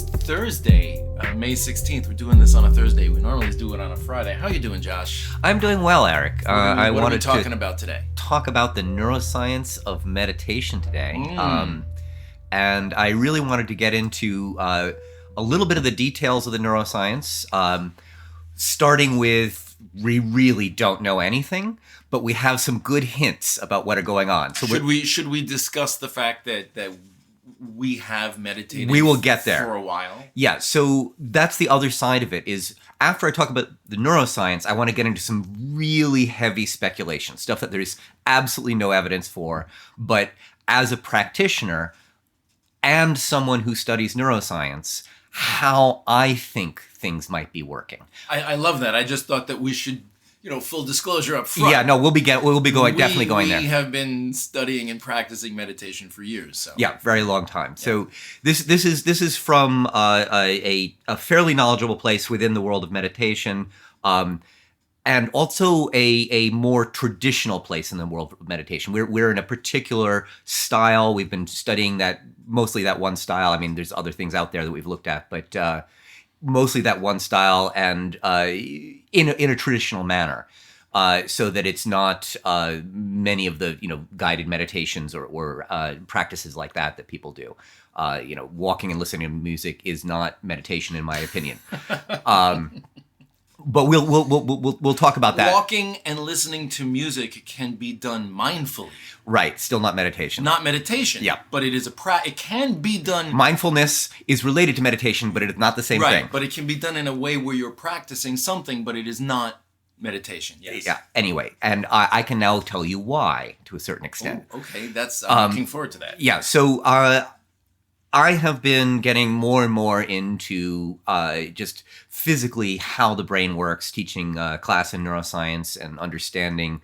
Thursday, May 16th. We're doing this on a Thursday. We normally do it on a Friday. How you doing, Josh? I'm doing well, Eric. What are we talking about today? Talk about the neuroscience of meditation today. And I really wanted to get into a little bit of the details of the neuroscience, starting with we really don't know anything, but we have some good hints about what are going on. So should we discuss the fact that we have meditated we will get there for a while? Yeah, so that's the other side of it is after I talk about the neuroscience, I want to get into some really heavy speculation, stuff that there's absolutely no evidence for. But as a practitioner and someone who studies neuroscience, how I think things might be working. I love that. I just thought that we should, full disclosure up front. Yeah, no, we'll be definitely going there. We have been studying and practicing meditation for years. So yeah, very long time. Yeah. So this is from a fairly knowledgeable place within the world of meditation, and also a more traditional place in the world of meditation. We're in a particular style. We've been studying mostly that one style. I mean, there's other things out there that we've looked at, but mostly that one style, and in a traditional manner, so that it's not many of the guided meditations or practices like that people do. Walking and listening to music is not meditation, in my opinion. But we'll talk about that. Walking and listening to music can be done mindfully. Right, still not meditation. Not meditation. Yeah, but it is it can be done. Mindfulness is related to meditation, but it is not the same thing. Right, but it can be done in a way where you're practicing something, but it is not meditation. Yes. Yeah. Anyway, and I can now tell you why to a certain extent. Ooh, okay, I'm looking forward to that. Yeah. So I have been getting more and more into just physically how the brain works, teaching class in neuroscience and understanding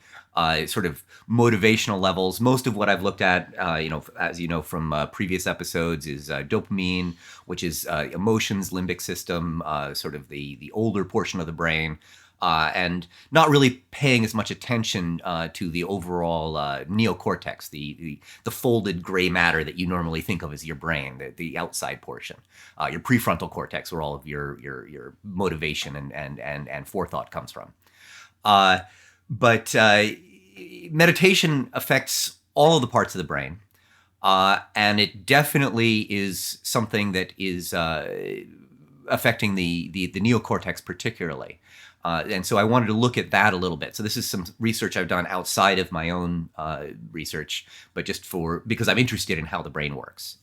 sort of motivational levels. Most of what I've looked at, as you know from previous episodes, is dopamine, which is emotions, limbic system, sort of the older portion of the brain. And not really paying as much attention to the overall neocortex, the folded gray matter that you normally think of as your brain, the outside portion, your prefrontal cortex, where all of your motivation and forethought comes from. But meditation affects all of the parts of the brain, and it definitely is something that is affecting the neocortex particularly. And so I wanted to look at that a little bit. So this is some research I've done outside of my own research, but just because I'm interested in how the brain works.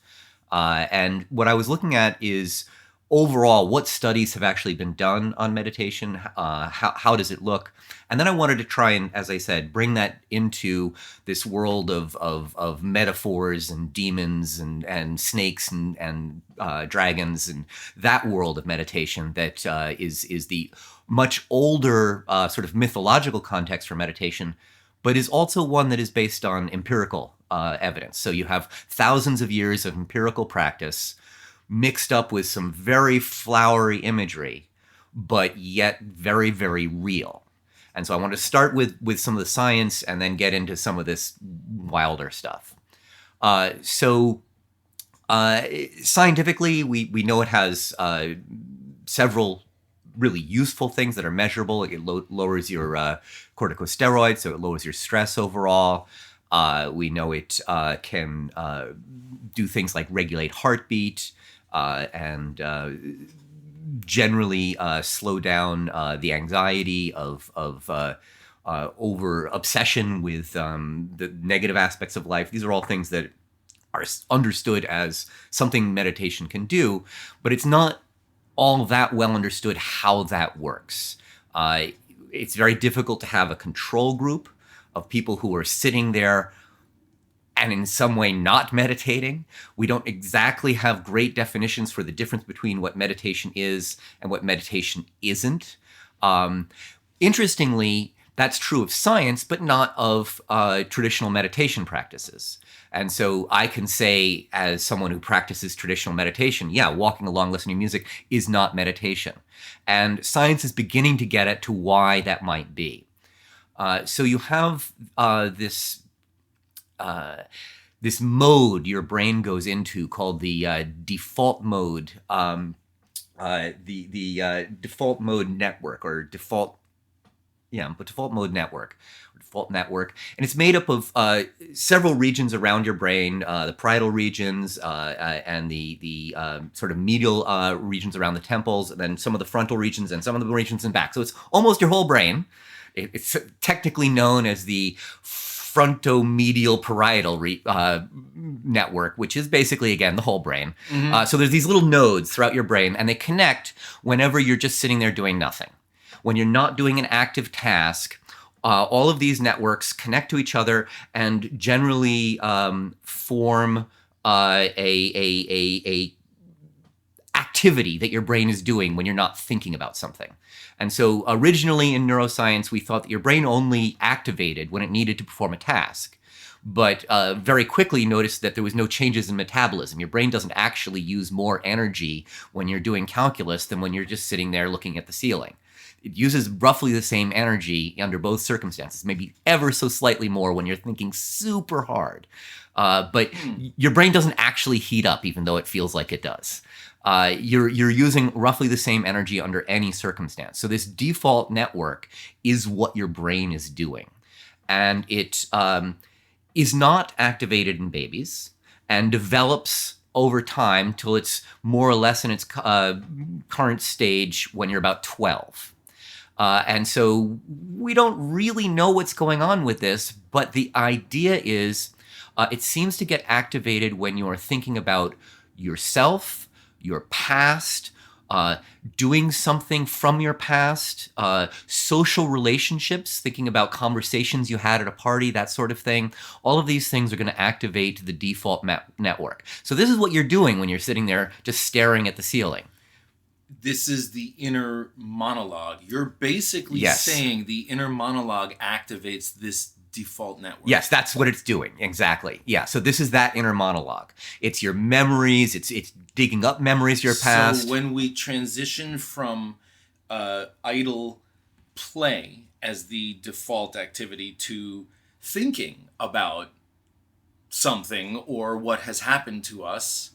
And what I was looking at is overall what studies have actually been done on meditation, how does it look? And then I wanted to try and, as I said, bring that into this world of metaphors and demons and snakes and dragons and that world of meditation that is the much older sort of mythological context for meditation, but is also one that is based on empirical evidence. So you have thousands of years of empirical practice mixed up with some very flowery imagery, but yet very, very real. And so I want to start with some of the science and then get into some of this wilder stuff. Scientifically, we know it has several really useful things that are measurable. It lowers your corticosteroids, so it lowers your stress overall. We know it can do things like regulate heartbeat and generally slow down the anxiety of over obsession with the negative aspects of life. These are all things that are understood as something meditation can do, but it's not all that well understood how that works. It's very difficult to have a control group of people who are sitting there and in some way not meditating. We don't exactly have great definitions for the difference between what meditation is and what meditation isn't. Interestingly, that's true of science, but not of traditional meditation practices. And so I can say, as someone who practices traditional meditation, yeah, walking along, listening to music is not meditation. And science is beginning to get at to why that might be. So you have this this mode your brain goes into called the default mode, the default mode network, or default mode network, default network, and it's made up of several regions around your brain, the parietal regions and the sort of medial regions around the temples, and then some of the frontal regions and some of the regions in back. So it's almost your whole brain. It's technically known as the frontomedial parietal network, which is basically, again, the whole brain. So there's these little nodes throughout your brain, and they connect whenever you're just sitting there doing nothing. When you're not doing an active task, all of these networks connect to each other and generally form a activity that your brain is doing when you're not thinking about something. And so originally in neuroscience, we thought that your brain only activated when it needed to perform a task. But very quickly noticed that there was no changes in metabolism. Your brain doesn't actually use more energy when you're doing calculus than when you're just sitting there looking at the ceiling. It uses roughly the same energy under both circumstances, maybe ever so slightly more when you're thinking super hard. But your brain doesn't actually heat up, even though it feels like it does. You're using roughly the same energy under any circumstance. So this default network is what your brain is doing. And it is not activated in babies and develops over time till it's more or less in its current stage when you're about 12. And so we don't really know what's going on with this, but the idea is it seems to get activated when you're thinking about yourself, your past, doing something from your past, social relationships, thinking about conversations you had at a party, that sort of thing. All of these things are going to activate the default network. So this is what you're doing when you're sitting there just staring at the ceiling. This is the inner monologue. You're basically saying the inner monologue activates this default network. Yes, that's what it's doing. Exactly. Yeah. So this is that inner monologue. It's your memories. It's digging up memories of your past. So when we transition from idle play as the default activity to thinking about something or what has happened to us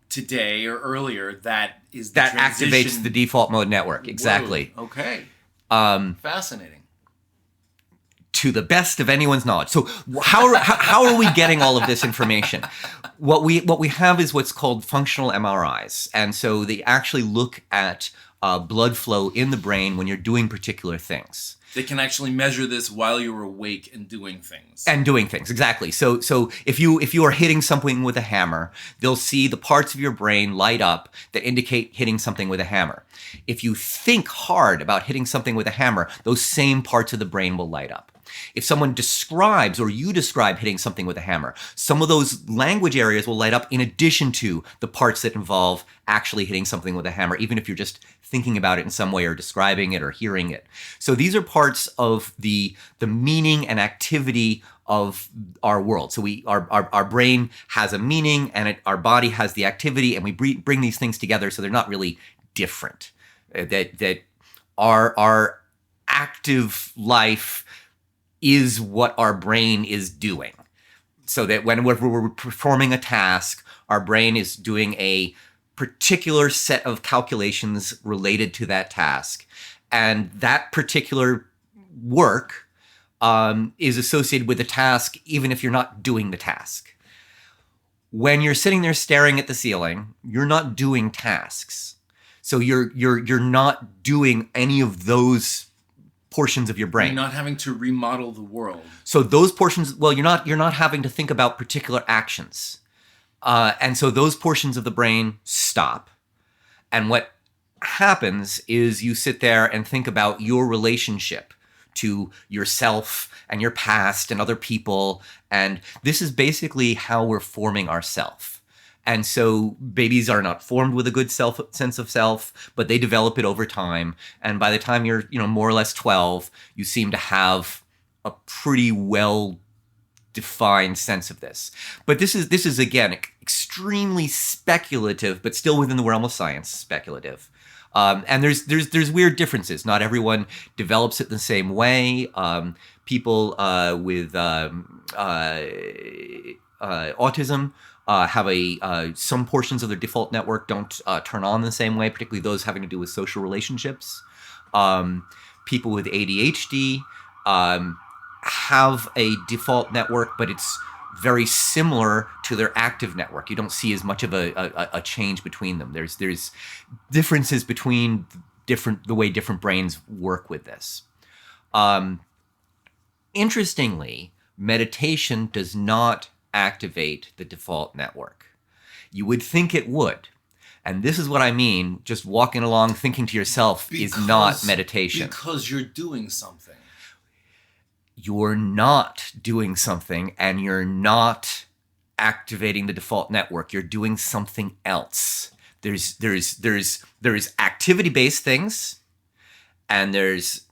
today or earlier, that activates the default mode network. Exactly. Whoa. Okay. Fascinating. To the best of anyone's knowledge. So how are we getting all of this information? What we have is what's called functional MRIs, and so they actually look at blood flow in the brain when you're doing particular things. They can actually measure this while you're awake and doing things. Exactly. So if you are hitting something with a hammer, they'll see the parts of your brain light up that indicate hitting something with a hammer. If you think hard about hitting something with a hammer, those same parts of the brain will light up. If someone describes or you describe hitting something with a hammer, some of those language areas will light up in addition to the parts that involve actually hitting something with a hammer, even if you're just thinking about it in some way or describing it or hearing it. So these are parts of the meaning and activity of our world. So our brain has a meaning and our body has the activity, and we bring these things together so they're not really different. That our active life is what our brain is doing. So that when we're performing a task, our brain is doing a particular set of calculations related to that task. And that particular work is associated with the task, even if you're not doing the task. When you're sitting there staring at the ceiling, you're not doing tasks. So you're not doing any of those portions of your brain. You're not having to remodel the world. So those portions, well, you're not having to think about particular actions. And so those portions of the brain stop. And what happens is you sit there and think about your relationship to yourself and your past and other people. And this is basically how we're forming ourself. And so babies are not formed with a good sense of self, but they develop it over time. And by the time you're, more or less 12, you seem to have a pretty well-defined sense of this. But this is again extremely speculative, but still within the realm of science, speculative. And there's weird differences. Not everyone develops it the same way. People with autism have some portions of their default network don't turn on the same way, particularly those having to do with social relationships. People with ADHD have a default network, but it's very similar to their active network. You don't see as much of a change between them. There's differences between the way different brains work with this. Interestingly, meditation does not activate the default network. You would think it would. And this is what I mean, just walking along thinking to yourself is not meditation. Because you're doing something. You're not doing something, and you're not activating the default network. You're doing something else. There's activity-based things, and there's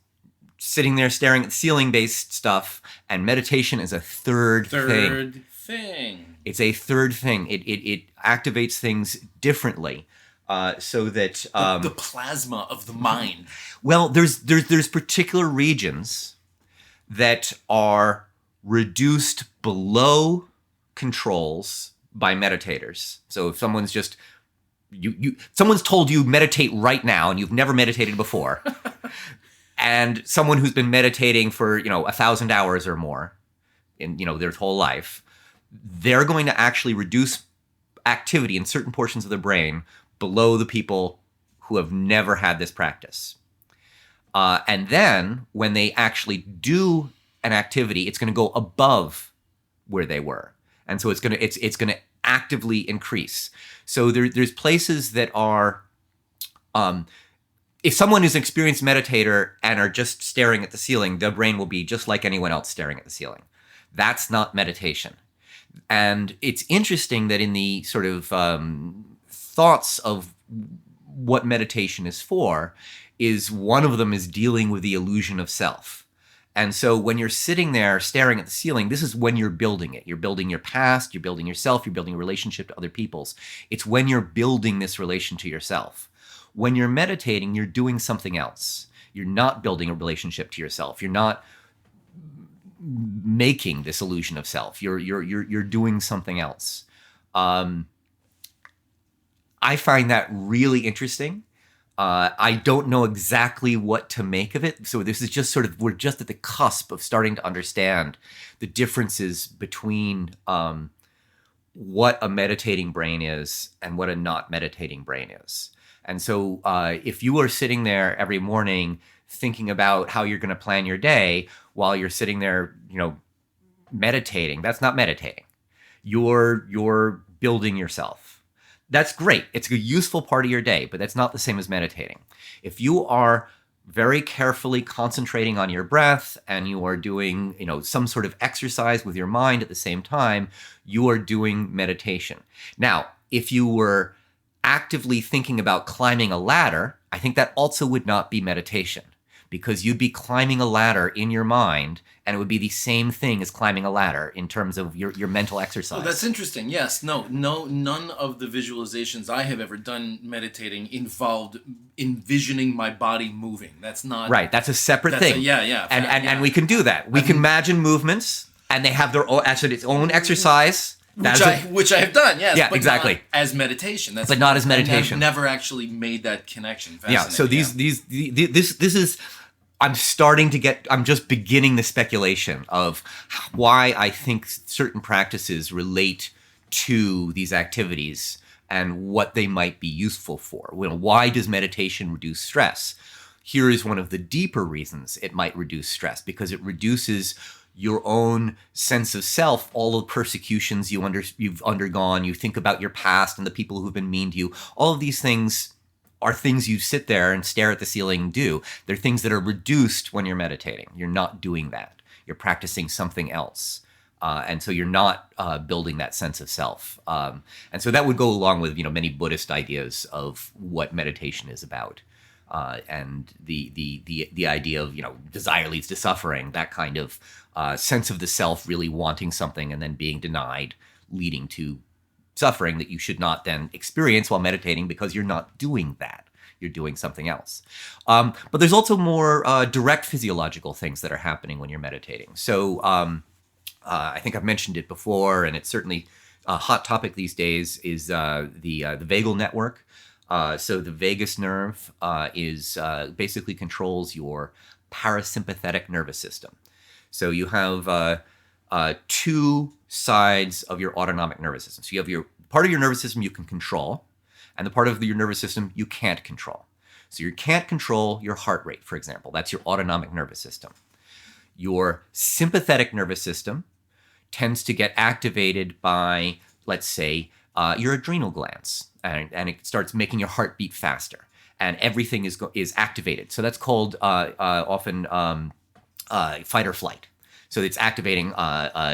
sitting there staring at the ceiling-based stuff, and meditation is a third thing. It's a third thing. It activates things differently, so that the plasma of the mind. Well, there's particular regions that are reduced below controls by meditators. So if someone's just someone's told you meditate right now, and you've never meditated before, and someone who's been meditating for 1,000 hours or more in their whole life, they're going to actually reduce activity in certain portions of the brain below the people who have never had this practice. And then when they actually do an activity, it's going to go above where they were, and so it's going to actively increase. So there's places that are, if someone is an experienced meditator and are just staring at the ceiling, their brain will be just like anyone else staring at the ceiling. That's not meditation. And it's interesting that in the sort of thoughts of what meditation is for, is one of them is dealing with the illusion of self. And so when you're sitting there staring at the ceiling, this is when you're building it. You're building your past, you're building yourself, you're building a relationship to other people's. It's when you're building this relation to yourself. When you're meditating, you're doing something else. You're not building a relationship to yourself. You're not making this illusion of self. You're doing something else. I find that really interesting. I don't know exactly what to make of it. So this is just we're just at the cusp of starting to understand the differences between what a meditating brain is and what a not meditating brain is. And so if you are sitting there every morning thinking about how you're going to plan your day while you're sitting there, meditating, that's not meditating. You're building yourself. That's great. It's a useful part of your day, but that's not the same as meditating. If you are very carefully concentrating on your breath and you are doing, some sort of exercise with your mind at the same time, you are doing meditation. Now, if you were actively thinking about climbing a ladder, I think that also would not be meditation, because you'd be climbing a ladder in your mind, and it would be the same thing as climbing a ladder in terms of your mental exercise. Oh, that's interesting. Yes. No, none of the visualizations I have ever done meditating involved envisioning my body moving. That's not... Right. That's a separate thing. Yeah. And we can do that. We can imagine movements, and they have their own, actually its own exercise. Which I have done, yes. Yeah, but exactly. Not as meditation. But not as meditation. I've never actually made that connection. Yeah. So this is. I'm just beginning the speculation of why I think certain practices relate to these activities and what they might be useful for. Why does meditation reduce stress? Here is one of the deeper reasons it might reduce stress, because it reduces your own sense of self, all the persecutions you've undergone. You think about your past and the people who've been mean to you. All of these things are things you sit there and stare at the ceiling and do. They're things that are reduced when you're meditating. You're not doing that. You're practicing something else. And so you're not building that sense of self. And so that would go along with many Buddhist ideas of what meditation is about. And the idea of desire leads to suffering, that kind of sense of the self really wanting something and then being denied, leading to suffering that you should not then experience while meditating, because you're not doing that. You're doing something else. But there's also more direct physiological things that are happening when you're meditating. So I think I've mentioned it before, and it's certainly a hot topic these days, is the vagal network. So the vagus nerve is basically controls your parasympathetic nervous system. So you have two sides of your autonomic nervous system. So you have your part of your nervous system you can control, and the part of your nervous system you can't control. So you can't control your heart rate, for example. That's your autonomic nervous system. Your sympathetic nervous system tends to get activated by, let's say, your adrenal glands, and it starts making your heart beat faster, and everything is activated. So that's called often fight or flight. So it's activating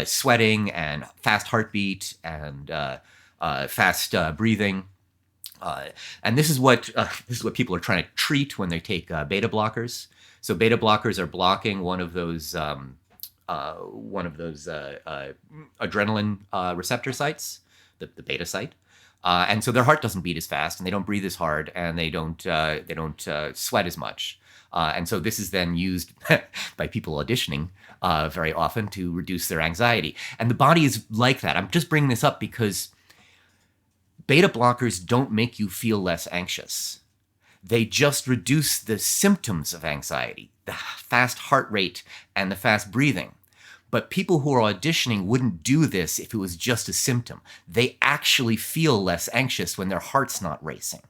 sweating and fast heartbeat and fast breathing. And this is what people are trying to treat when they take beta blockers. So beta blockers are blocking one of those adrenaline receptor sites, the beta site, and so their heart doesn't beat as fast, and they don't breathe as hard, and they don't sweat as much. And so this is then used by people auditioning very often to reduce their anxiety. And the body is like that. I'm just bringing this up because beta blockers don't make you feel less anxious. They just reduce the symptoms of anxiety, the fast heart rate and the fast breathing. But people who are auditioning wouldn't do this if it was just a symptom. They actually feel less anxious when their heart's not racing.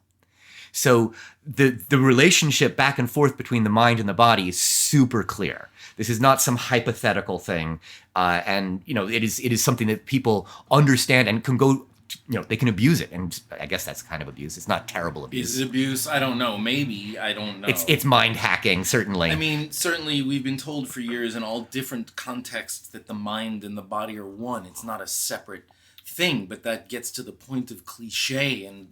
So the relationship back and forth between the mind and the body is super clear. This is not some hypothetical thing, and it is something that people understand and can go. They can abuse it, and I guess that's kind of abuse. It's not terrible abuse. Is it abuse? I don't know. Maybe. I don't know. It's mind hacking, certainly. I mean, certainly we've been told for years in all different contexts that the mind and the body are one. It's not a separate thing, but that gets to the point of cliche, and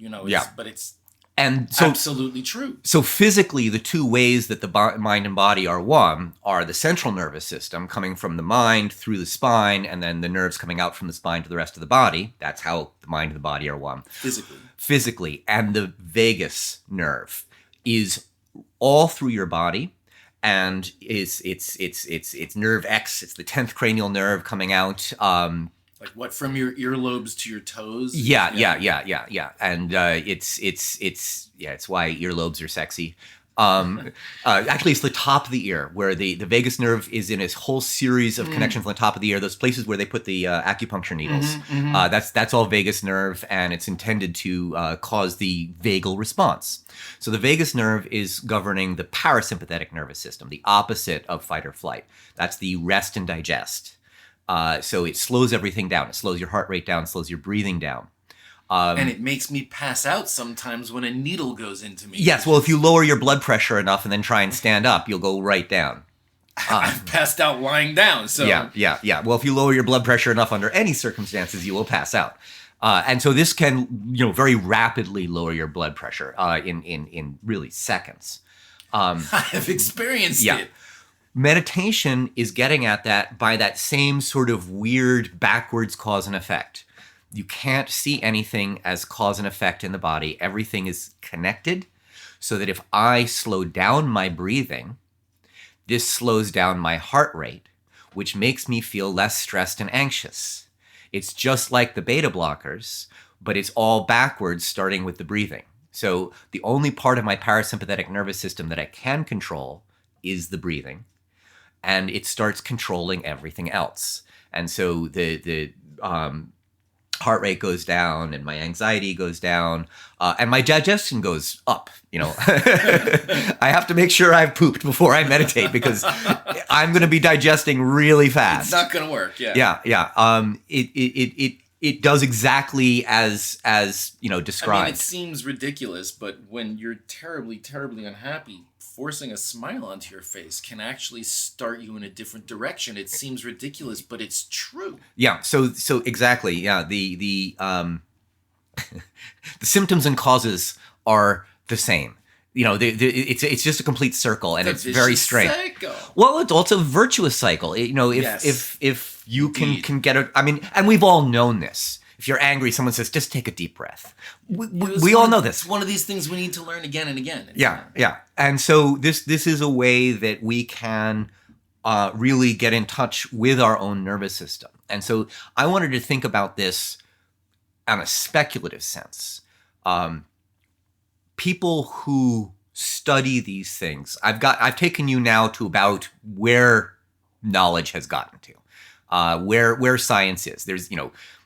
but it's absolutely true. So physically, the two ways that the mind and body are one are the central nervous system coming from the mind through the spine, and then the nerves coming out from the spine to the rest of the body. That's how the mind and the body are one. Physically. And the vagus nerve is all through your body, and it's nerve X. It's the 10th cranial nerve coming out. Like what, from your earlobes to your toes? Yeah. And it's why earlobes are sexy. Actually, it's the top of the ear where the vagus nerve is in a whole series of connections on the top of the ear. Those places where they put the acupuncture needles. That's all vagus nerve, and it's intended to cause the vagal response. So the vagus nerve is governing the parasympathetic nervous system, the opposite of fight or flight. That's the rest and digest. So it slows everything down. It slows your heart rate down, slows your breathing down. And it makes me pass out sometimes when a needle goes into me. Yes, well, if you lower your blood pressure enough and then try and stand up, you'll go right down. I've passed out lying down, so... Yeah. Well, if you lower your blood pressure enough under any circumstances, you will pass out. And so this can, very rapidly lower your blood pressure in really seconds. I have experienced it. Meditation is getting at that by that same sort of weird backwards cause and effect. You can't see anything as cause and effect in the body. Everything is connected, so that if I slow down my breathing, this slows down my heart rate, which makes me feel less stressed and anxious. It's just like the beta blockers, but it's all backwards, starting with the breathing. So the only part of my parasympathetic nervous system that I can control is the breathing, and it starts controlling everything else. And so the heart rate goes down, and my anxiety goes down, and my digestion goes up. I have to make sure I've pooped before I meditate, because I'm going to be digesting really fast. It's not going to work. Yeah. It does exactly as described. I mean, it seems ridiculous, but when you're terribly, terribly unhappy, forcing a smile onto your face can actually start you in a different direction. It seems ridiculous, but it's true. Yeah. So exactly. Yeah. The the symptoms and causes are the same. It's just a complete circle, and it's very strange. Cycle. Well, it's also a virtuous cycle. If you can get a, I mean, and we've all known this. If you're angry, someone says, just take a deep breath. We all know this. It's one of these things we need to learn again and again. Yeah. And so this is a way that we can really get in touch with our own nervous system. And so I wanted to think about this on a speculative sense. People who study these things, I've taken you now to about where knowledge has gotten to, where science is. There's,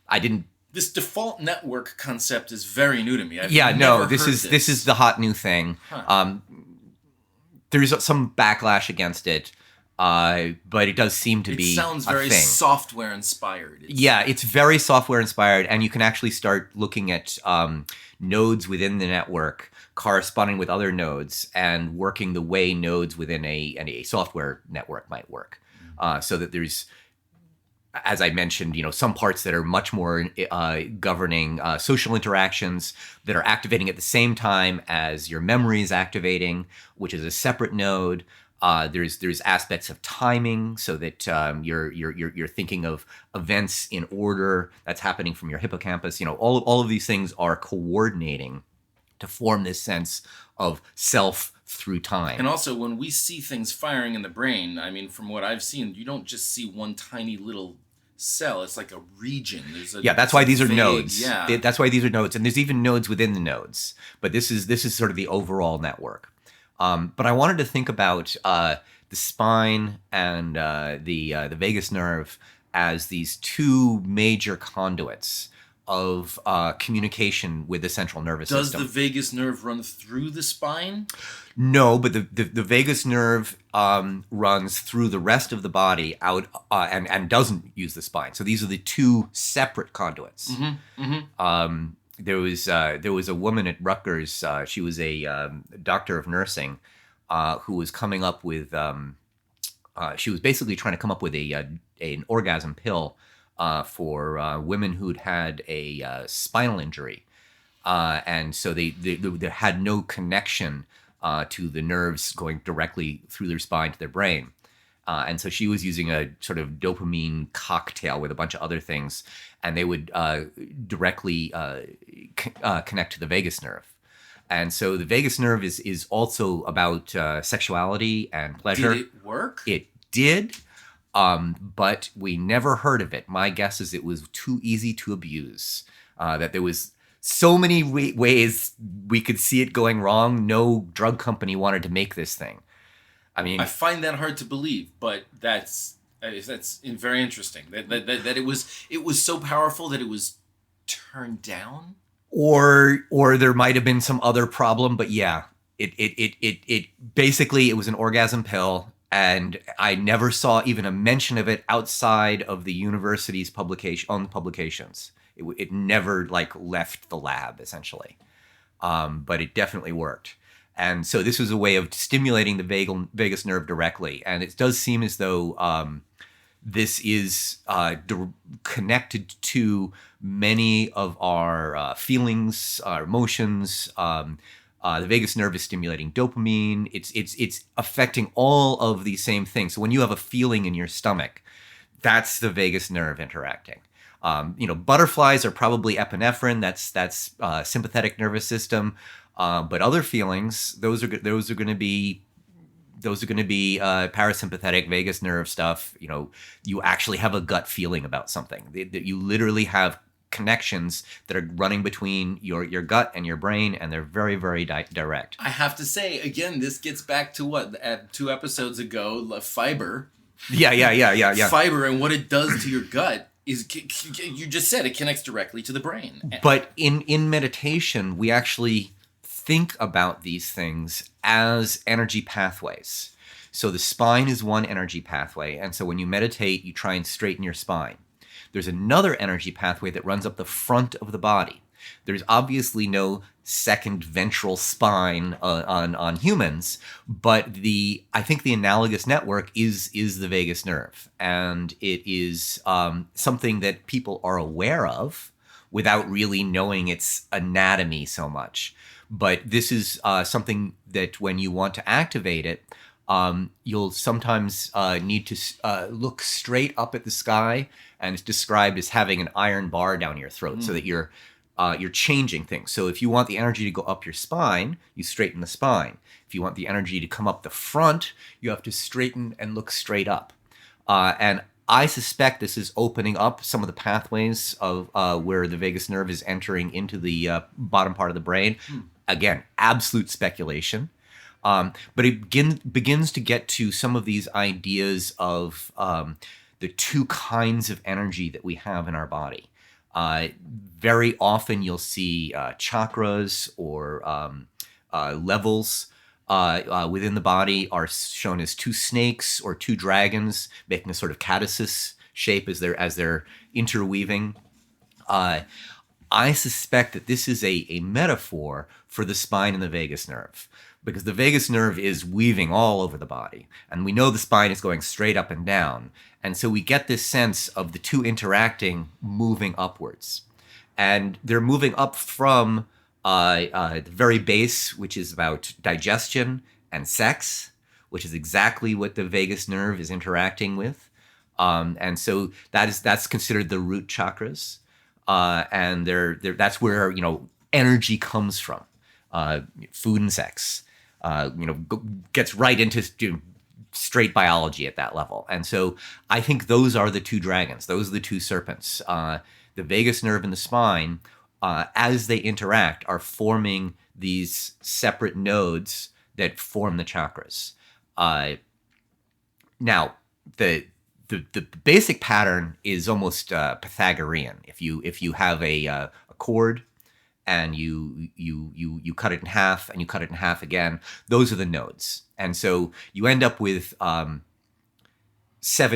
I didn't. This default network concept is very new to me. This is the hot new thing. Huh. There's some backlash against it, but it does seem to be. It sounds a very thing. software inspired. It's very software inspired, and you can actually start looking at nodes within the network corresponding with other nodes and working the way nodes within a software network might work. So that there's, as I mentioned, some parts that are much more governing social interactions that are activating at the same time as your memory is activating, which is a separate node. There's aspects of timing, so that you're thinking of events in order that's happening from your hippocampus. All of these things are coordinating to form this sense of self through time. And also, when we see things firing in the brain, I mean, from what I've seen, you don't just see one tiny little cell. It's like a region. That's why these are nodes. Yeah. That's why these are nodes, and there's even nodes within the nodes. But this is sort of the overall network. But I wanted to think about the spine and the vagus nerve as these two major conduits of communication with the central nervous system. Does the vagus nerve run through the spine? No, but the vagus nerve runs through the rest of the body out and doesn't use the spine. So these are the two separate conduits. Mm-hmm. Mm-hmm. There was a woman at Rutgers. She was a doctor of nursing who was coming up with. She was basically trying to come up with an orgasm pill for women who'd had a spinal injury, and so they had no connection to the nerves going directly through their spine to their brain. And so she was using a sort of dopamine cocktail with a bunch of other things, and they would directly connect to the vagus nerve. And so the vagus nerve is also about sexuality and pleasure. Did it work? It did, but we never heard of it. My guess is it was too easy to abuse, that there was so many ways we could see it going wrong. No drug company wanted to make this thing. I mean, I find that hard to believe, but that's very interesting. That it was so powerful that it was turned down. Or there might have been some other problem, but yeah, it basically, it was an orgasm pill, and I never saw even a mention of it outside of the university's publications. It never left the lab essentially, but it definitely worked. And so this was a way of stimulating the vagus nerve directly. And it does seem as though this is connected to many of our feelings, our emotions. The vagus nerve is stimulating dopamine. It's affecting all of these same things. So when you have a feeling in your stomach, that's the vagus nerve interacting. Butterflies are probably epinephrine. That's sympathetic nervous system. But other feelings, those are going to be parasympathetic vagus nerve stuff. You actually have a gut feeling about something. You literally have connections that are running between your gut and your brain, and they're very, very direct. I have to say, again, this gets back to what, at 2 episodes ago, fiber. Yeah. Fiber and what it does to your gut is, you just said, it connects directly to the brain. But in meditation, we actually think about these things as energy pathways. So the spine is one energy pathway, and so when you meditate, you try and straighten your spine. There's another energy pathway that runs up the front of the body. There's obviously no second ventral spine on humans, but I think the analogous network is the vagus nerve, and it is something that people are aware of without really knowing its anatomy so much. But this is something that when you want to activate it, you'll sometimes need to look straight up at the sky, and it's described as having an iron bar down your throat, so that you're you're changing things. So if you want the energy to go up your spine, you straighten the spine. If you want the energy to come up the front, you have to straighten and look straight up. And I suspect this is opening up some of the pathways of where the vagus nerve is entering into the bottom part of the brain. Again, absolute speculation. But it begins to get to some of these ideas of the two kinds of energy that we have in our body. Very often you'll see chakras or levels within the body are shown as two snakes or two dragons, making a sort of caduceus shape as they're interweaving. I suspect that this is a metaphor for the spine and the vagus nerve, because the vagus nerve is weaving all over the body, and we know the spine is going straight up and down. And so we get this sense of the two interacting, moving upwards. And they're moving up from the very base, which is about digestion and sex, which is exactly what the vagus nerve is interacting with. And so that's considered the root chakras. And that's where, energy comes from. Food and sex, gets right into straight biology at that level. And so I think those are the two dragons. Those are the two serpents. The vagus nerve and the spine, as they interact, are forming these separate nodes that form the chakras. Now, the basic pattern is almost Pythagorean. If you have a chord and you cut it in half and you cut it in half again, those are the nodes. And so you end up with 7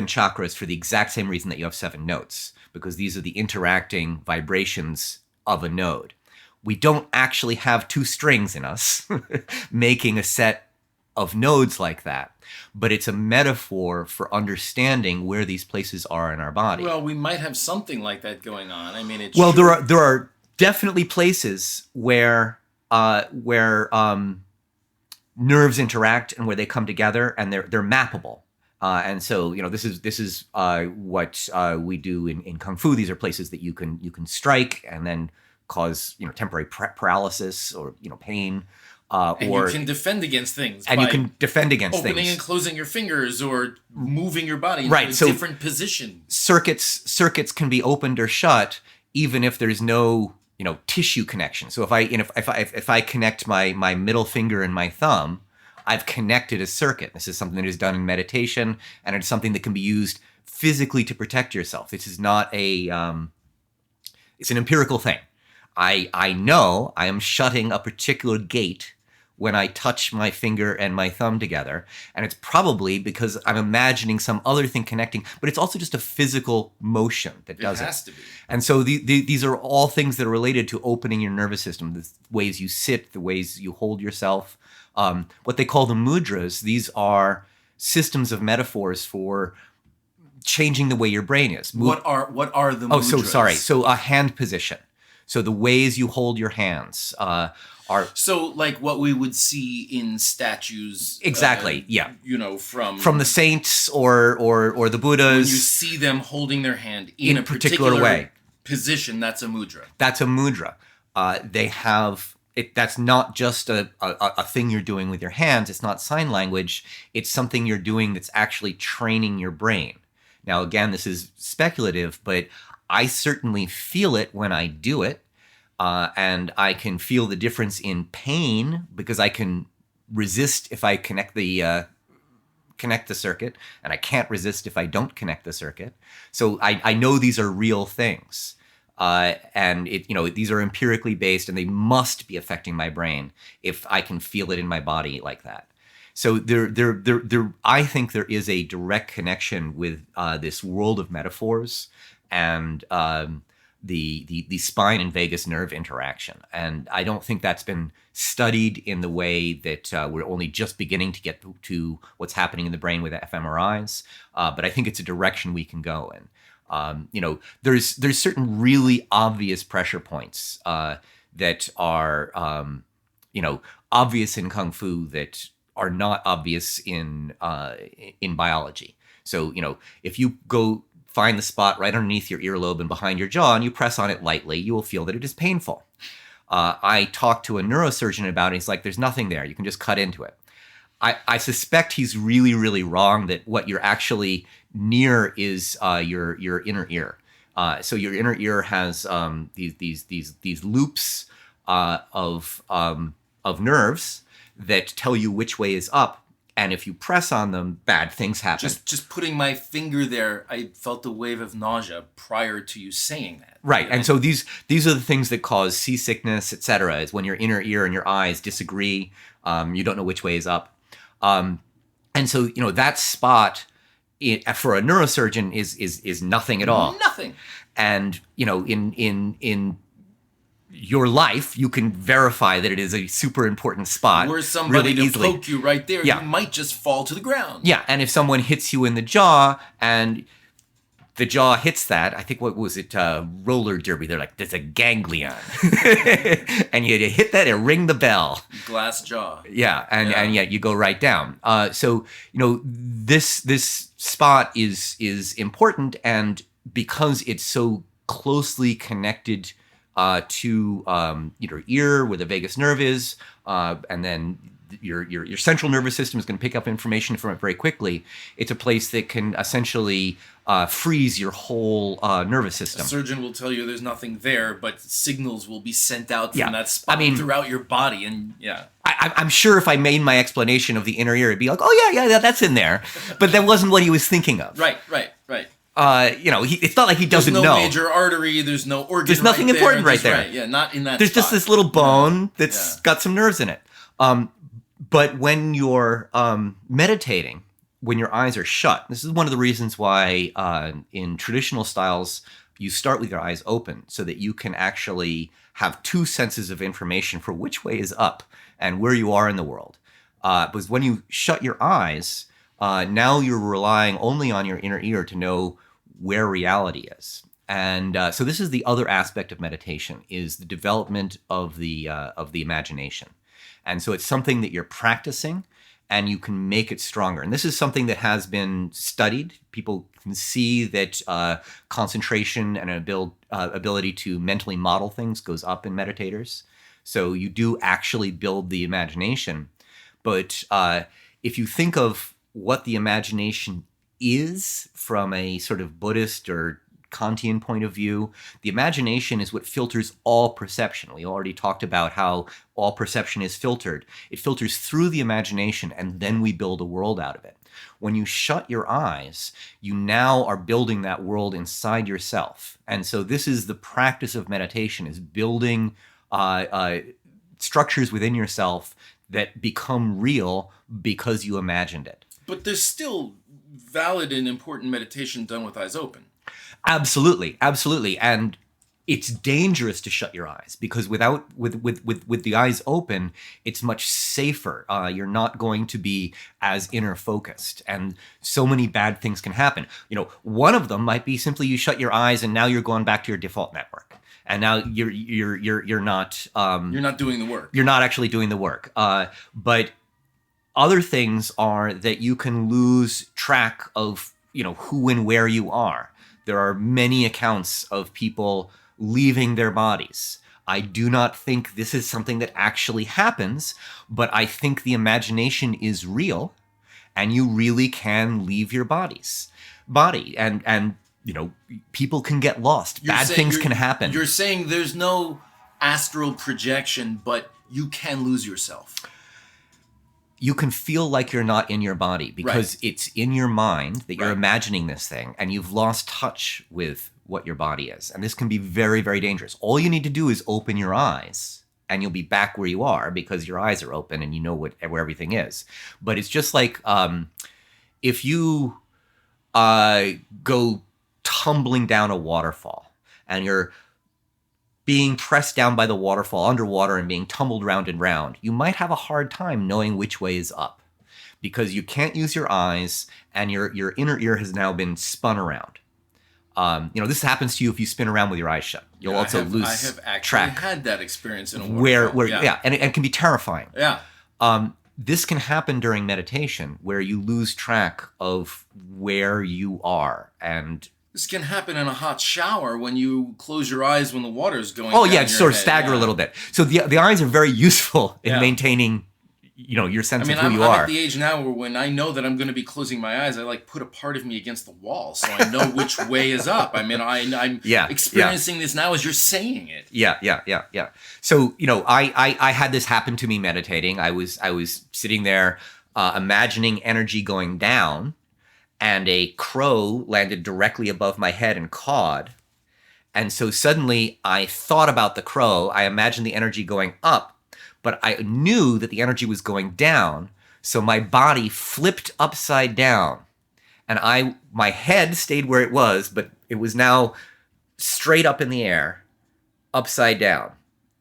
chakras for the exact same reason that you have 7 notes, because these are the interacting vibrations of a node. We don't actually have 2 strings in us making a set of nodes like that, but it's a metaphor for understanding where these places are in our body. Well, we might have something like that going on. I mean, it's well, there are definitely places where nerves interact and where they come together, and they're mappable. And so, this is what we do in Kung Fu. These are places that you can strike and then cause temporary paralysis or pain. And or you can defend against things. And you can defend against opening things. and closing your fingers or moving your body into a so different position. Circuits can be opened or shut even if there's no tissue connection. So if I connect my middle finger and my thumb, I've connected a circuit. This is something that is done in meditation, and it's something that can be used physically to protect yourself. This is not it's an empirical thing. I know I am shutting a particular gate when I touch my finger and my thumb together, and it's probably because I'm imagining some other thing connecting, but it's also just a physical motion that does it. It has to be. And so these are all things that are related to opening your nervous system, the ways you sit, the ways you hold yourself. What they call the mudras, these are systems of metaphors for changing the way your brain is. What are the mudras? Oh, so sorry. So a hand position. So the ways you hold your hands are... So like what we would see in statues. Exactly, yeah. From the saints or the Buddhas. When you see them holding their hand in a particular way. Position, that's a mudra. That's a mudra. They have... That's not just a thing you're doing with your hands. It's not sign language. It's something you're doing that's actually training your brain. Now, again, this is speculative, but I certainly feel it when I do it. And I can feel the difference in pain because I can resist if I connect the circuit, and I can't resist if I don't connect the circuit. So I know these are real things. And these are empirically based, and they must be affecting my brain if I can feel it in my body like that. So I think there is a direct connection with this world of metaphors and the spine and vagus nerve interaction. And I don't think that's been studied in the way that we're only just beginning to get to what's happening in the brain with fMRIs. But I think it's a direction we can go in. There's certain really obvious pressure points that are, obvious in Kung Fu that are not obvious in biology. So, if you go find the spot right underneath your earlobe and behind your jaw, and you press on it lightly, you will feel that it is painful. I talked to a neurosurgeon about it. He's like, there's nothing there. You can just cut into it. I suspect he's really, really wrong, that what you're actually near is your inner ear. So your inner ear has these loops of nerves that tell you which way is up. And if you press on them, bad things happen. Just putting my finger there, I felt a wave of nausea prior to you saying that. Right. And so these are the things that cause seasickness, etc. Is when your inner ear and your eyes disagree. You don't know which way is up. And so, that spot for a neurosurgeon is nothing at all. Nothing. And, in your life, you can verify that it is a super important spot. Were somebody really to poke you right there, Yeah. you might just fall to the ground. Yeah, and if someone hits you in the jaw and the jaw hits that, I think, what was it, roller derby, they're like, there's a ganglion. And you hit that and ring the bell. Glass jaw. Yeah, and you go right down. So, this spot is important, and because it's so closely connected to your ear, where the vagus nerve is, and then your central nervous system is going to pick up information from it very quickly. It's a place that can essentially freeze your whole nervous system. A surgeon will tell you there's nothing there, but signals will be sent out from that spot throughout your body, and I'm sure if I made my explanation of the inner ear, it'd be like, oh yeah, that's in there, but that wasn't what he was thinking of. Right. It's not like he doesn't know. There's no major artery. There's no organ. There's nothing important right there. Right. Yeah, not in that. There's spot. just this little bone that's got some nerves in it. But when you're meditating, when your eyes are shut, this is one of the reasons why in traditional styles you start with your eyes open, so that you can actually have two senses of information for which way is up and where you are in the world. Because when you shut your eyes, now you're relying only on your inner ear to know where reality is. And so this is the other aspect of meditation, is the development of the imagination. And so it's something that you're practicing, and you can make it stronger. And this is something that has been studied. People can see that concentration and ability to mentally model things goes up in meditators. So you do actually build the imagination. But if you think of what the imagination is from a sort of Buddhist or Kantian point of view, the imagination is what filters all perception. We already talked about how all perception is filtered. It filters through the imagination, and then we build a world out of it. When you shut your eyes, you now are building that world inside yourself. And so this is the practice of meditation, is building structures within yourself that become real because you imagined it. But there's still valid and important meditation done with eyes open. Absolutely. And it's dangerous to shut your eyes, because with the eyes open, it's much safer. You're not going to be as inner focused, and so many bad things can happen. One of them might be simply you shut your eyes and now you're going back to your default network, and now you're not you're not doing the work. You're not actually doing the work. But other things are that you can lose track of who and where you are. There are many accounts of people leaving their bodies. I do not think this is something that actually happens, but I think the imagination is real, and you really can leave your body. And people can get lost. Bad things can happen. You're saying there's no astral projection, but you can lose yourself. You can feel like you're not in your body, because it's in your mind that you're Right. imagining this thing, and you've lost touch with what your body is. And this can be very, very dangerous. All you need to do is open your eyes, and you'll be back where you are, because your eyes are open and you know where everything is. But it's just like if you go tumbling down a waterfall, and you're being pressed down by the waterfall underwater and being tumbled round and round, you might have a hard time knowing which way is up, because you can't use your eyes, and your inner ear has now been spun around. This happens to you if you spin around with your eyes shut. You'll also lose I have actually track. had that experience in a waterfall. Where and it can be terrifying. Yeah. This can happen during meditation, where you lose track of where you are, and This can happen in a hot shower when you close your eyes when the water is going Oh down yeah, your sort of head. stagger a Yeah. little bit. So the eyes are very useful in Yeah. maintaining, your sense I mean, of who I'm you at are. the age now where when I know that I'm going to be closing my eyes, I like put a part of me against the wall so I know which way is up. I mean, I'm Yeah, experiencing this now as you're saying it. Yeah. So I had this happen to me meditating. I was sitting there, imagining energy going down, and a crow landed directly above my head and cawed. And so suddenly I thought about the crow. I imagined the energy going up, but I knew that the energy was going down. So my body flipped upside down, and my head stayed where it was, but it was now straight up in the air, upside down.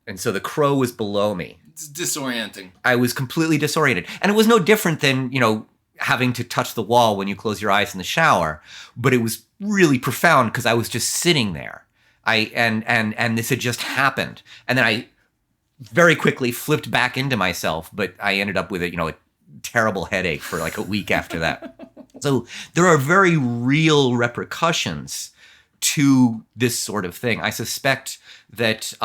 And so the crow was below me. It's disorienting. I was completely disoriented. And it was no different than, having to touch the wall when you close your eyes in the shower, but it was really profound because I was just sitting there. And this had just happened. And then I very quickly flipped back into myself, but I ended up with a terrible headache for like a week after that. So there are very real repercussions to this sort of thing. I suspect that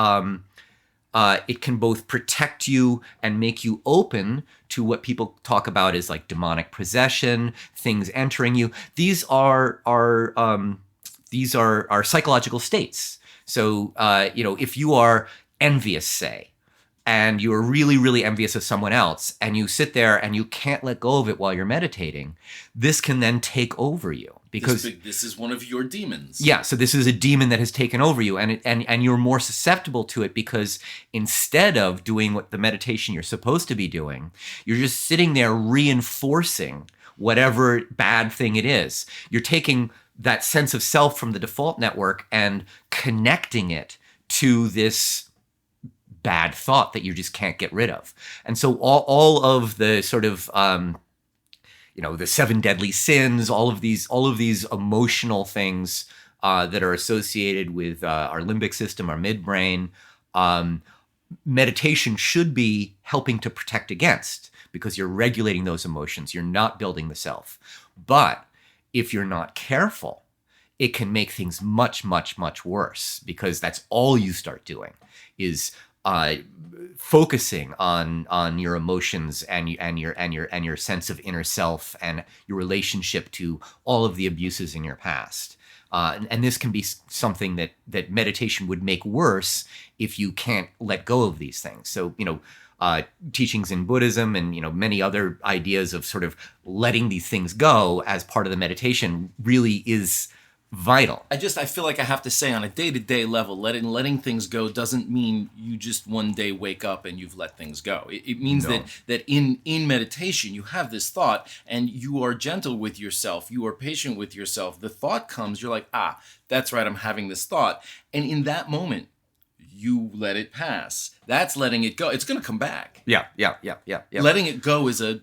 it can both protect you and make you open to what people talk about as like demonic possession, things entering you. These are psychological states. So if you are envious, say, and you're really, really envious of someone else, and you sit there and you can't let go of it while you're meditating, this can then take over you. Because this is one of your demons. yeah, so this is a demon that has taken over you, and you're more susceptible to it because instead of doing what the meditation you're supposed to be doing, you're just sitting there reinforcing whatever bad thing it is. You're taking that sense of self from the default network and connecting it to this bad thought that you just can't get rid of. And so all of the sort of the 7 deadly sins, all of these emotional things that are associated with our limbic system, our midbrain, meditation should be helping to protect against, because you're regulating those emotions. You're not building the self. But if you're not careful, it can make things much, much, much worse, because that's all you start doing is focusing on your emotions and your sense of inner self and your relationship to all of the abuses in your past. And this can be something that meditation would make worse if you can't let go of these things. So, teachings in Buddhism and, many other ideas of sort of letting these things go as part of the meditation really is vital. I feel like I have to say, on a day-to-day level, letting things go doesn't mean you just one day wake up and you've let things go. It means that in meditation you have this thought and you are gentle with yourself, you are patient with yourself. The thought comes, you're like, that's right, I'm having this thought. And in that moment, you let it pass. That's letting it go. It's going to come back. Yeah. Letting it go is a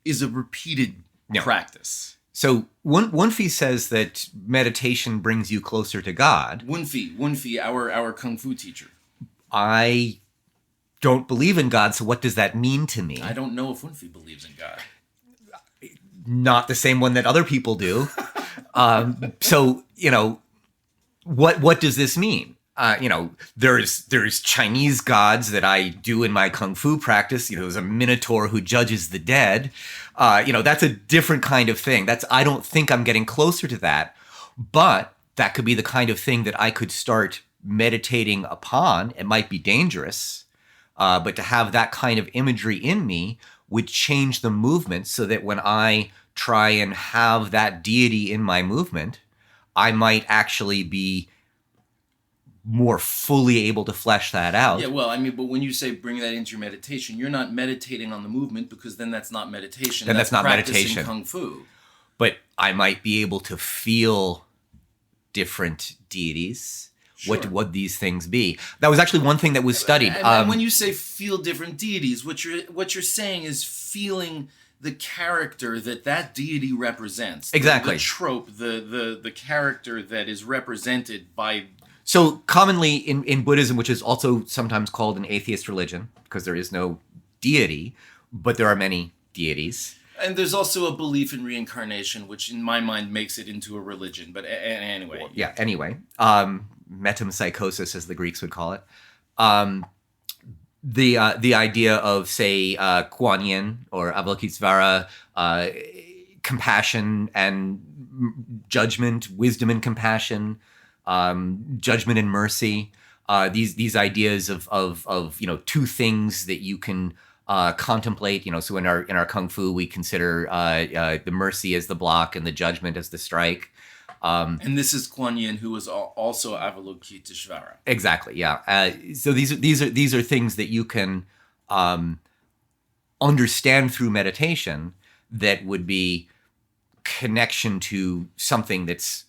repeated practice. So Wunfi says that meditation brings you closer to God. Wunfi, our kung fu teacher. I don't believe in God, so what does that mean to me? I don't know if Wunfi believes in God. Not the same one that other people do. So what does this mean? There's Chinese gods that I do in my kung fu practice. There's a minotaur who judges the dead. That's a different kind of thing. I don't think I'm getting closer to that, but that could be the kind of thing that I could start meditating upon. It might be dangerous, but to have that kind of imagery in me would change the movement so that when I try and have that deity in my movement, I might actually be more fully able to flesh that out. Yeah, well, I mean, but when you say bring that into your meditation, you're not meditating on the movement, because then that's not meditation. Then that's not meditation. Kung fu. But I might be able to feel different deities. Sure. What would these things be? That was actually one thing that was studied. And when you say feel different deities, what you're saying is feeling the character that deity represents. Exactly. The trope, the character that is represented by. So commonly in Buddhism, which is also sometimes called an atheist religion, because there is no deity, but there are many deities. And there's also a belief in reincarnation, which in my mind makes it into a religion. But anyway. Yeah, anyway. Metempsychosis, as the Greeks would call it. The idea of, say, Kuan Yin or Avalokitesvara, compassion and judgment, wisdom and compassion, judgment and mercy. These ideas of two things that you can contemplate. So in our kung fu, we consider the mercy as the block and the judgment as the strike. And this is Kuan Yin, who was also Avalokiteshvara. Exactly, yeah. So these are things that you can understand through meditation that would be connection to something that's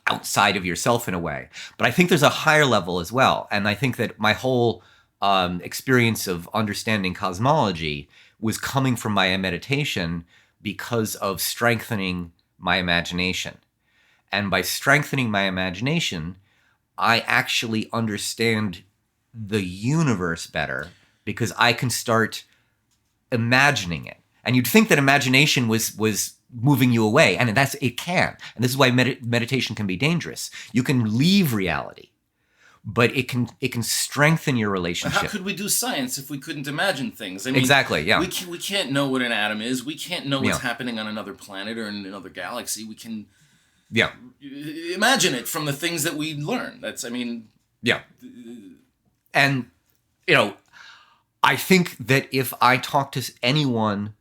outside of yourself in a way. But I think there's a higher level as well. And I think that my whole experience of understanding cosmology was coming from my meditation because of strengthening my imagination. And by strengthening my imagination, I actually understand the universe better because I can start imagining it. And you'd think that imagination was moving you away, and it can. And this is why meditation can be dangerous. You can leave reality, but it can strengthen your relationship. How could we do science if we couldn't imagine things? I mean, exactly, yeah. We can't know what an atom is. We can't know what's happening on another planet or in another galaxy. We can imagine it from the things that we learn. Yeah. And, I think that if I talk to anyone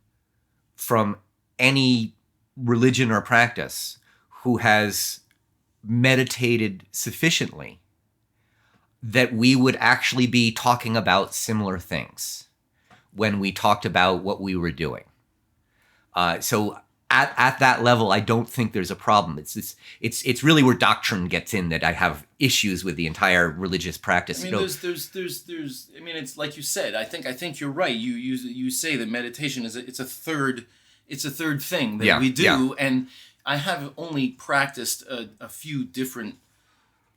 from any religion or practice who has meditated sufficiently, that we would actually be talking about similar things when we talked about what we were doing. So at that level, I don't think there's a problem. It's really where doctrine gets in that I have issues with the entire religious practice. I mean, there's. I mean, it's like you said. I think you're right. You say that meditation is it's a third thing that we do, and I have only practiced a few different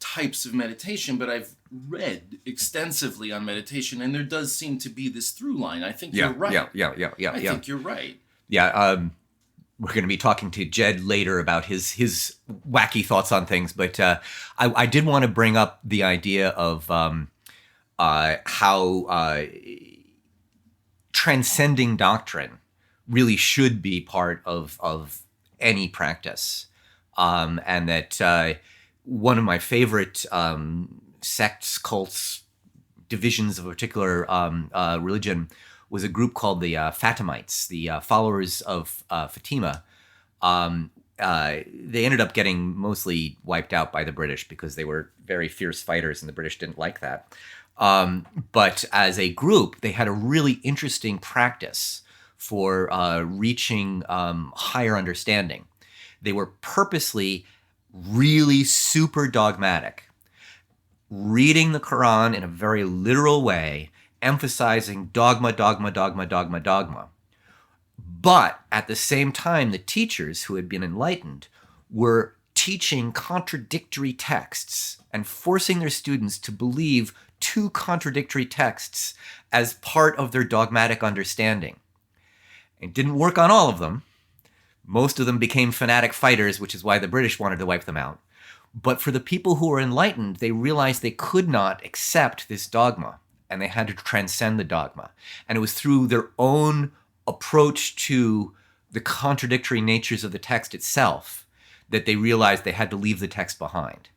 types of meditation, but I've read extensively on meditation, and there does seem to be this through line. I think you're right. I think you're right. Yeah. We're going to be talking to Jed later about his wacky thoughts on things, but I did want to bring up the idea of how transcending doctrine really should be part of any practice, and that one of my favorite sects, cults, divisions of a particular religion was a group called the Fatimites, the followers of Fatima. They ended up getting mostly wiped out by the British because they were very fierce fighters and the British didn't like that. But as a group, they had a really interesting practice for reaching higher understanding. They were purposely really super dogmatic, reading the Quran in a very literal way, emphasizing dogma. But at the same time, the teachers who had been enlightened were teaching contradictory texts and forcing their students to believe two contradictory texts as part of their dogmatic understanding. It didn't work on all of them. Most of them became fanatic fighters, which is why the British wanted to wipe them out. But for the people who were enlightened, they realized they could not accept this dogma, and they had to transcend the dogma. And it was through their own approach to the contradictory natures of the text itself that they realized they had to leave the text behind.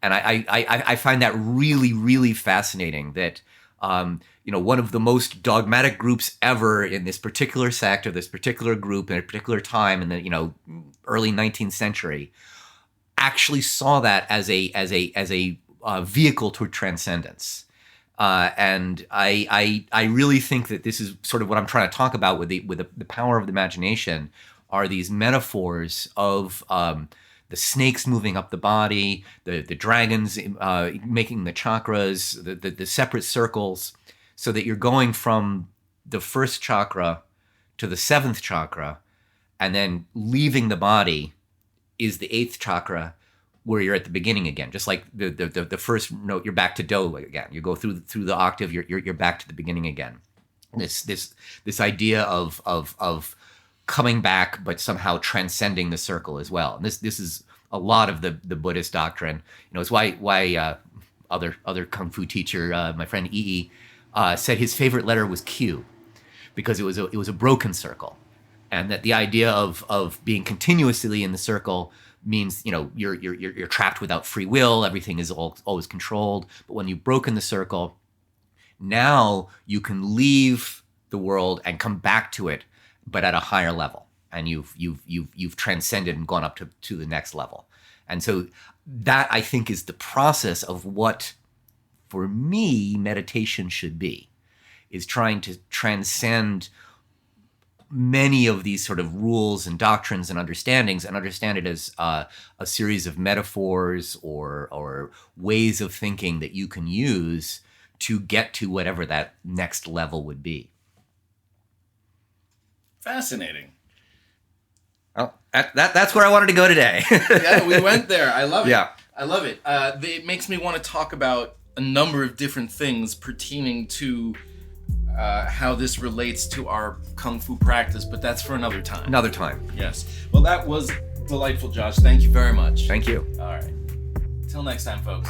And I find that really, really fascinating that one of the most dogmatic groups ever in this particular sect or this particular group in a particular time in the early 19th century actually saw that as a vehicle toward transcendence. And I really think that this is sort of what I'm trying to talk about with the power of the imagination are these metaphors of the snakes moving up the body, the dragons making the chakras, the separate circles, so that you're going from the first chakra to the seventh chakra, and then leaving the body is the eighth chakra, where you're at the beginning again. Just like the first note, you're back to do again. You go through the octave, you're back to the beginning again. This idea of coming back, but somehow transcending the circle as well. And this is a lot of the Buddhist doctrine. It's why other kung fu teacher, my friend Yi, said his favorite letter was Q, because it was a broken circle, and that the idea of being continuously in the circle means you're trapped without free will. Everything is always controlled. But when you've broken the circle, now you can leave the world and come back to it, but at a higher level, and you've transcended and gone up to the next level. And so that, I think, is the process of what, for me, meditation should be, is trying to transcend many of these sort of rules and doctrines and understandings, and understand it as a series of metaphors or ways of thinking that you can use to get to whatever that next level would be. Fascinating. Well, that's where I wanted to go today. Yeah, we went there. I love it. Yeah. I love it. It makes me want to talk about a number of different things pertaining to how this relates to our Kung Fu practice, but that's for another time. Another time. Yes. Well, that was delightful, Josh. Thank you very much. Thank you. All right. Till next time, folks.